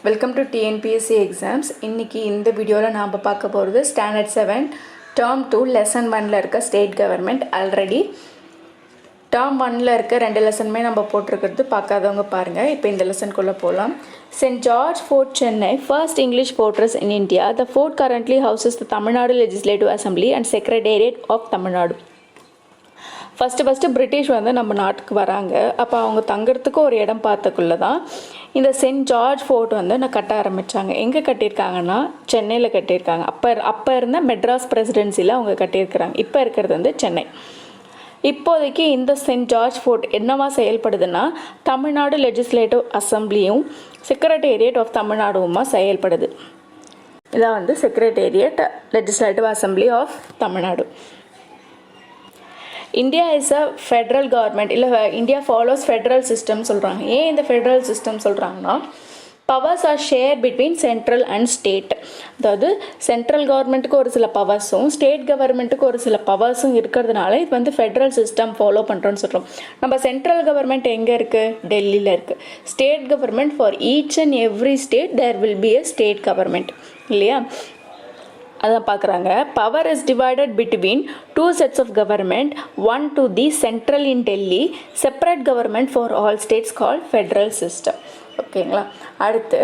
Welcome to TNPSC exams. இன்றைக்கி இந்த வீடியோவில் நாம் பார்க்க போகிறது ஸ்டாண்டர்ட் 7 டேர்ம் 2 லெசன் 1ல் இருக்க ஸ்டேட் கவர்மெண்ட். ஆல்ரெடி டேர்ம் 1ல் இருக்க 2 லெசனுமே நம்ம போட்டிருக்கிறது, பார்க்காதவங்க பாருங்கள். இப்போ இந்த லெசனுக்குள்ளே போகலாம். Saint George Fort, Chennai, first English fortress in India. The fort currently houses the Tamil Nadu legislative assembly and secretariat of Tamil Nadu. First British வந்து நம்ம நாட்டுக்கு வராங்க. அப்போ அவங்க தங்குறதுக்கு ஒரு இடம் பார்த்துக்குள்ள தான் இந்த சென்ட் ஜார்ஜ் ஃபோர்ட் வந்து நான் கட்ட ஆரம்பித்தாங்க. எங்கே கட்டியிருக்காங்கன்னா சென்னையில் கட்டியிருக்காங்க. அப்போ இருந்த மெட்ராஸ் பிரசிடென்சியில் அவங்க கட்டியிருக்கிறாங்க. இப்போ இருக்கிறது வந்து சென்னை. இப்போதைக்கு இந்த சென்ட் ஜார்ஜ் ஃபோர்ட் என்னவா செயல்படுதுன்னா தமிழ்நாடு லெஜிஸ்லேட்டிவ் அசம்பிளியும் செக்ரட்டேரியட் ஆஃப் தமிழ்நாடுமா செயல்படுது. இதான் வந்து secretariat legislative assembly of Tamil Nadu. India is a federal government. இல்லை, இந்தியா ஃபாலோஸ் ஃபெட்ரல் சிஸ்டம் சொல்கிறாங்க. ஏன் இந்த ஃபெட்ரல் சிஸ்டம் சொல்கிறாங்கன்னா powers are share between central and state. அதாவது சென்ட்ரல் கவர்மெண்ட்டுக்கு ஒரு சில பவர்ஸும் ஸ்டேட் கவர்மெண்ட்டுக்கு ஒரு சில பவர்ஸும் இருக்கிறதுனால இது வந்து ஃபெட்ரல் சிஸ்டம் ஃபாலோ பண்ணுறோன்னு சொல்கிறோம். நம்ம சென்ட்ரல் கவர்மெண்ட் எங்கே இருக்குது? டெல்லியில் இருக்குது. State government for each and every state there will be a state government, இல்லையா? அதான் பார்க்குறாங்க. Power is divided between 2 sets of government, one to the central in Delhi, separate government for all states called federal system. ஓகேங்களா? அடுத்து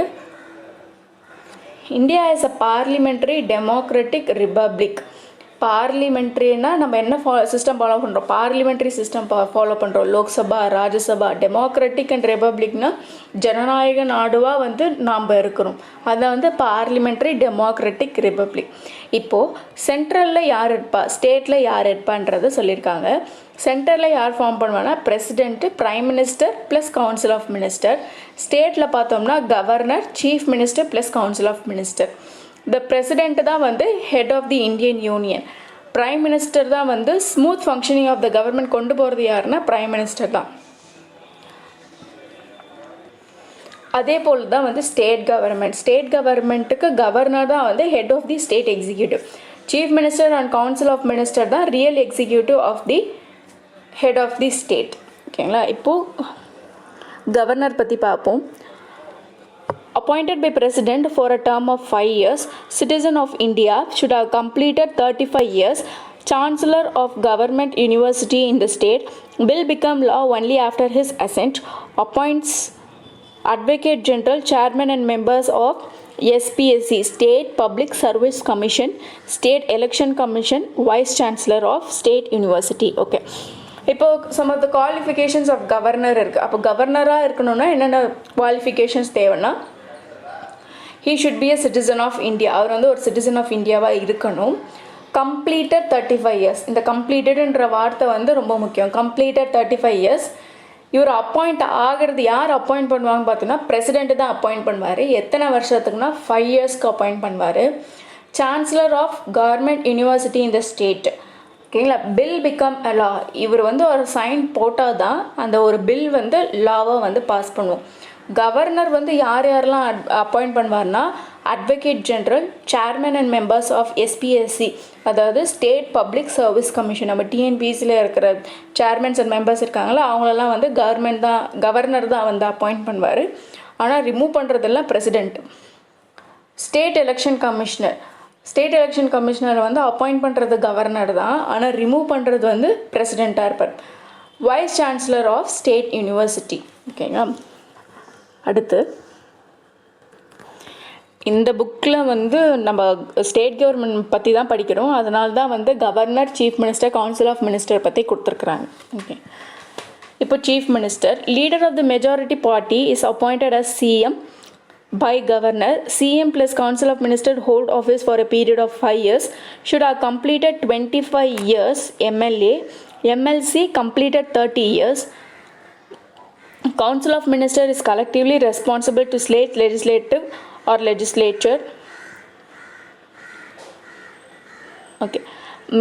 India is a parliamentary democratic republic. பார்லிமெண்ட்ரினா நம்ம என்ன system follow பண்ணுறோம்? Parliamentary system follow பண்ணுறோம். Lok Sabha, Rajya Sabha. Democratic and ரிப்பப்ளிக்னா ஜனநாயக நாடுவாக வந்து நாம் இருக்கிறோம். அதை வந்து பார்லிமெண்ட்ரி டெமோக்ராட்டிக் ரிப்பப்ளிக். இப்போது சென்ட்ரலில் யார் இருப்பா, ஸ்டேட்டில் யார் இருப்பான்றதை சொல்லியிருக்காங்க. சென்டரில் யார் ஃபார்ம் பண்ணுவாங்கன்னா president, prime minister plus council of minister. ஸ்டேட்டில் பார்த்தோம்னா governor, chief minister plus council of minister. The president தான் வந்து head of the Indian union. Prime minister தான் வந்து smooth functioning of the government கொண்டு போகிறது யாருன்னா பிரைம் மினிஸ்டர் தான். அதே போல் தான் வந்து ஸ்டேட் கவர்மெண்ட். ஸ்டேட் கவர்மெண்ட்டுக்கு கவர்னர் தான் வந்து head of the state executive. Chief minister and council of minister தான் real executive of the head of the state. ஓகேங்களா? இப்போது கவர்னர் பற்றி பார்ப்போம். Appointed by President for a term of 5 years, citizen of India, should have completed 35 years, Chancellor of Government University in the state, will become law only after his assent, appoints Advocate General, Chairman and members of SPSC, State Public Service Commission, State Election Commission, Vice Chancellor of State University. Okay. இப்போ some of the qualifications of governor இருக்குது. அப்போ கவர்னராக இருக்கணும்னா என்னென்ன qualifications தேவைன்னா he should be a citizen of India. அவர் வந்து ஒரு citizen of இந்தியாவாக இருக்கணும். Completed 35 years. இந்த கம்ப்ளீட்டடுன்ற வார்த்தை வந்து ரொம்ப முக்கியம். Completed 35 years. இவர் அப்பாயிண்ட் ஆகிறது யார் அப்பாயிண்ட் பண்ணுவாங்க பார்த்தீங்கன்னா பிரசிடென்ட் தான் அப்பாயிண்ட் பண்ணுவார். எத்தனை வருஷத்துக்குன்னா 5 இயர்ஸ்க்கு அப்பாயிண்ட் பண்ணுவார். Chancellor of government university in the state. ஓகேங்களா? Bill become a law. இவர் வந்து ஒரு சைன் போட்டால் தான் அந்த ஒரு பில் வந்து லாவாக வந்து பாஸ் பண்ணுவோம். கவர்னர் வந்து யாரெல்லாம் அப்பாயிண்ட் பண்ணுவார்னா advocate general, chairman and members of SPSC, அதாவது ஸ்டேட் பப்ளிக் சர்வீஸ் கமிஷன். நம்ம டிஎன்பிஎஸ்சியில் இருக்கிற சேர்மன்ஸ் அண்ட் மெம்பர்ஸ் இருக்காங்களா, அவங்களெல்லாம் வந்து கவர்னர் தான் வந்து அப்பாயிண்ட் பண்ணுவார். ஆனால் ரிமூவ் பண்ணுறதெல்லாம் president. State election commissioner. State election கமிஷனரை வந்து அப்பாயிண்ட் பண்ணுறது கவர்னர் தான், ஆனால் ரிமூவ் பண்ணுறது வந்து பிரசிடெண்ட்டாக இருப்பார். Vice chancellor of state university. ஓகேங்களா? அடுத்து இந்த புக்கில் வந்து நம்ம ஸ்டேட் கவர்மெண்ட் பற்றி தான் படிக்கிறோம். அதனால தான் வந்து governor, chief minister, council of minister பற்றி கொடுத்துருக்குறாங்க. ஓகே. இப்போ chief minister, leader of the majority party is appointed as CM by governor. CM plus council of minister hold office for a period of 5 years, should have completed 25 years. MLA, MLC completed 30 years. Council of minister is collectively responsible to state legislative or legislature. Okay.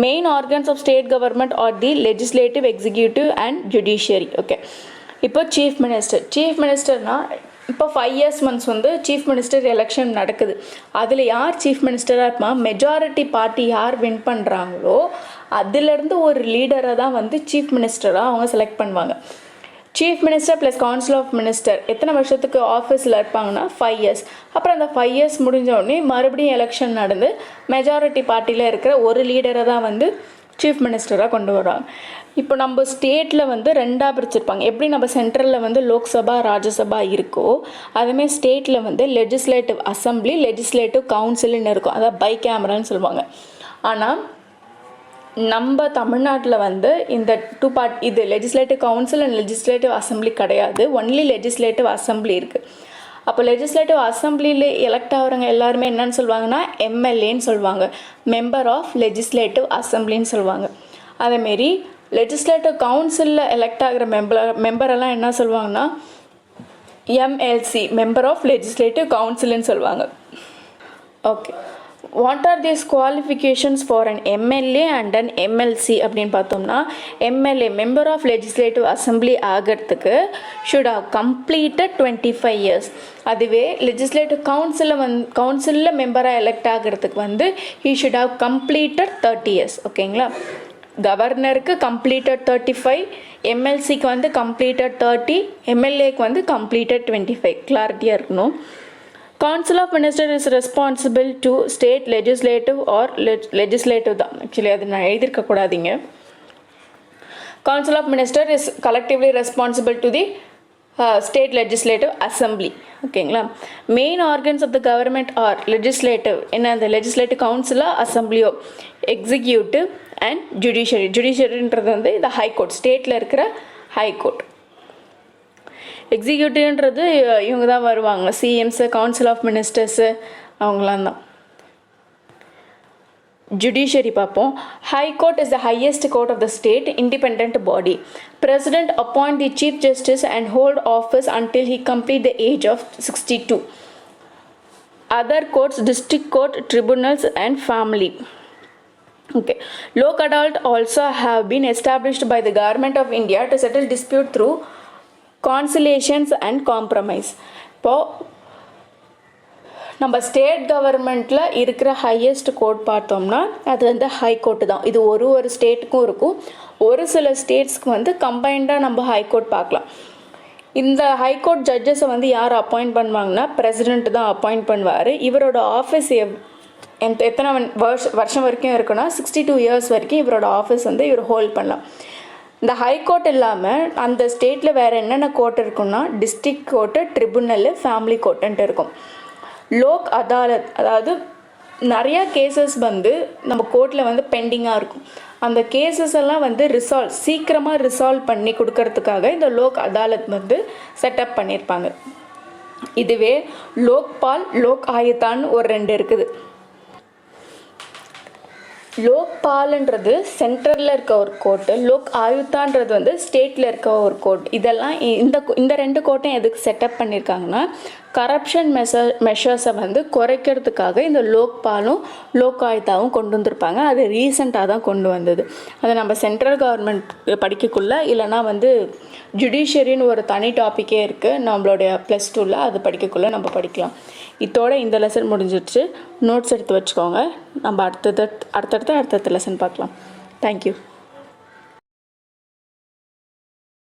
Main organs of state government are the legislative, executive and judiciary. Okay. இப்போ chief மினிஸ்டர்னா இப்போ 5 years months வந்து chief minister election நடக்குது. அதில் யார் chief மினிஸ்டராக இருப்பா, majority party யார் win பண்ணுறாங்களோ அதிலேருந்து ஒரு லீடரை தான் வந்து சீஃப் மினிஸ்டராக அவங்க செலக்ட் பண்ணுவாங்க. Chief minister plus council of minister எத்தனை வருஷத்துக்கு ஆஃபீஸில் இருப்பாங்கன்னா 5 years. அப்புறம் அந்த 5 years முடிஞ்ச உடனே மறுபடியும் எலெக்ஷன் நடந்து மெஜாரிட்டி பார்ட்டியில் இருக்கிற ஒரு லீடரை தான் வந்து சீஃப் மினிஸ்டராக கொண்டு வராங்க. இப்போ நம்ம ஸ்டேட்டில் வந்து 2ஆக பிரிச்சிருப்பாங்க. எப்படி நம்ம சென்ட்ரலில் வந்து லோக்சபா ராஜ்யசபா இருக்கோ அதுமாதிரி ஸ்டேட்டில் வந்து லெஜிஸ்லேட்டிவ் அசம்பிளி லெஜிஸ்லேட்டிவ் கவுன்சில்னு இருக்கும். அதாவது பை கேமரான்னு சொல்லுவாங்க. ஆனால் நம்ம தமிழ்நாட்டில் வந்து இந்த 2 part இது legislative council and legislative assembly கிடையாது. ஒன்லி லெஜிஸ்லேட்டிவ் அசம்பிளி இருக்குது. அப்போ லெஜிஸ்லேட்டிவ் அசம்பிளியில் எலெக்ட் ஆகிறவங்க எல்லாருமே என்னன்னு சொல்லுவாங்கன்னா எம்எல்ஏன்னு சொல்லுவாங்க. மெம்பர் ஆஃப் லெஜிஸ்லேட்டிவ் அசம்பிளின்னு சொல்லுவாங்க. அதேமாரி லெஜிஸ்லேட்டிவ் கவுன்சிலில் எலெக்ட் ஆகிற மெம்பரெல்லாம் என்ன சொல்லுவாங்கன்னா எம்எல்சி மெம்பர் ஆஃப் லெஜிஸ்லேட்டிவ் கவுன்சில்னு சொல்லுவாங்க. Okay, what are these qualifications for an MLA and an MLC அப்படின்னு பார்த்தோம்னா MLA member of legislative assembly ஆகிறதுக்கு ஷுட் ஹவ் கம்ப்ளீட்டட் 25 years. அதுவே லெஜிஸ்லேட்டிவ் கவுன்சிலில் மெம்பராக எலெக்ட் ஆகிறதுக்கு வந்து he should have completed 30 years. ஓகேங்களா? கவர்னருக்கு கம்ப்ளீட்டட் 35, எம்எல்சிக்கு வந்து கம்ப்ளீட்டட் 30, எம்எல்ஏக்கு வந்து கம்ப்ளீட்டட் 25. கிளாரிட்டியாக இருக்கணும். Council of Minister is responsible to state legislative or legislative தான். ஆக்சுவலி அது நான் எழுதியிருக்கக்கூடாதீங்க. Council of Minister is collectively responsible to the state legislative assembly. ஓகேங்களா? Main organs of the government are legislative, என்ன அந்த legislative கவுன்சிலோ அசம்பிளியோ, executive and judiciary. ஜுடிஷியரின்றது வந்து இந்த ஹைகோர்ட், ஸ்டேட்டில் இருக்கிற ஹைகோர்ட். எக்ஸிக்யூட்டிவ்ன்றது இவங்க தான் வருவாங்க, சிஎம்ஸு, கவுன்சில் ஆஃப் மினிஸ்டர்ஸு, அவங்களாம் தான். ஜுடிஷியரி பார்ப்போம். High court is the highest court of the state, independent body. President appoint the chief justice and hold office until he complete the age of 62. Other courts, district court, tribunals and family. Okay. Lok Adalat also have been established by the government of India to settle dispute through conciliations and compromise. இப்போது நம்ம state கவர்மெண்ட்டில் இருக்கிற highest court பார்த்தோம்னா அது வந்து high court தான். இது ஒரு ஸ்டேட்டுக்கும் இருக்கும். ஒரு சில ஸ்டேட்ஸ்க்கு வந்து கம்பைண்டாக நம்ம ஹைகோர்ட் பார்க்கலாம். இந்த ஹைகோர்ட் ஜட்ஜஸை வந்து யார் அப்பாயிண்ட் பண்ணுவாங்கன்னா பிரசிடென்ட் தான் அப்பாயிண்ட் பண்ணுவார். இவரோட ஆஃபீஸ் எத்தனை வருஷம் வரைக்கும் இருக்குன்னா 62 years வரைக்கும் இவரோட ஆஃபீஸ் வந்து இவர் ஹோல்ட் பண்ணலாம். இந்த ஹைகோர்ட் இல்லாமல் அந்த ஸ்டேட்டில் வேறு என்னென்ன கோர்ட் இருக்குன்னா டிஸ்ட்ரிக்ட் கோர்ட்டு, ட்ரிபுனலு, ஃபேமிலி கோர்ட்டுன்ட்டு இருக்கும். லோக் அதாலத், அதாவது நிறையா கேசஸ் வந்து நம்ம கோர்ட்டில் வந்து பெண்டிங்காக இருக்கும். அந்த கேசஸ் எல்லாம் வந்து சீக்கிரமாக ரிசால்வ் பண்ணி கொடுக்கறதுக்காக இந்த லோக் அதாலத் வந்து செட்டப் பண்ணியிருப்பாங்க. இதுவே லோக்பால், லோக் ஆயுத்தான்னு ஒரு 2 இருக்குது. லோக்பால்ன்றது சென்ட்ரலில் இருக்க ஒரு கோர்ட்டு, லோக் ஆயுத்தான்றது வந்து ஸ்டேட்டில் இருக்க ஒரு கோர்ட். இதெல்லாம் இந்த 2 கோர்ட்டும் எதுக்கு செட்டப் பண்ணியிருக்காங்கன்னா கரப்ஷன் மெஷர்ஸை வந்து குறைக்கிறதுக்காக இந்த லோக்பாலும் லோக் ஆயுத்தாவும் கொண்டு வந்திருப்பாங்க. அது ரீசெண்டாக தான் கொண்டு வந்தது. அதை நம்ம சென்ட்ரல் கவர்மெண்ட் படிக்கக்குள்ள இல்லைனா வந்து ஜுடிஷியரின்னு ஒரு தனி டாப்பிக்கே இருக்குது நம்மளுடைய +2ல், அது படிக்கக்குள்ளே நம்ம படிக்கலாம். இதோட இந்த லெசன் முடிஞ்சிடுச்சு. நோட்ஸ் எடுத்து வச்சுக்கோங்க. நம்ம அடுத்தடுத்த லெசன் பார்க்கலாம். தேங்க்யூ.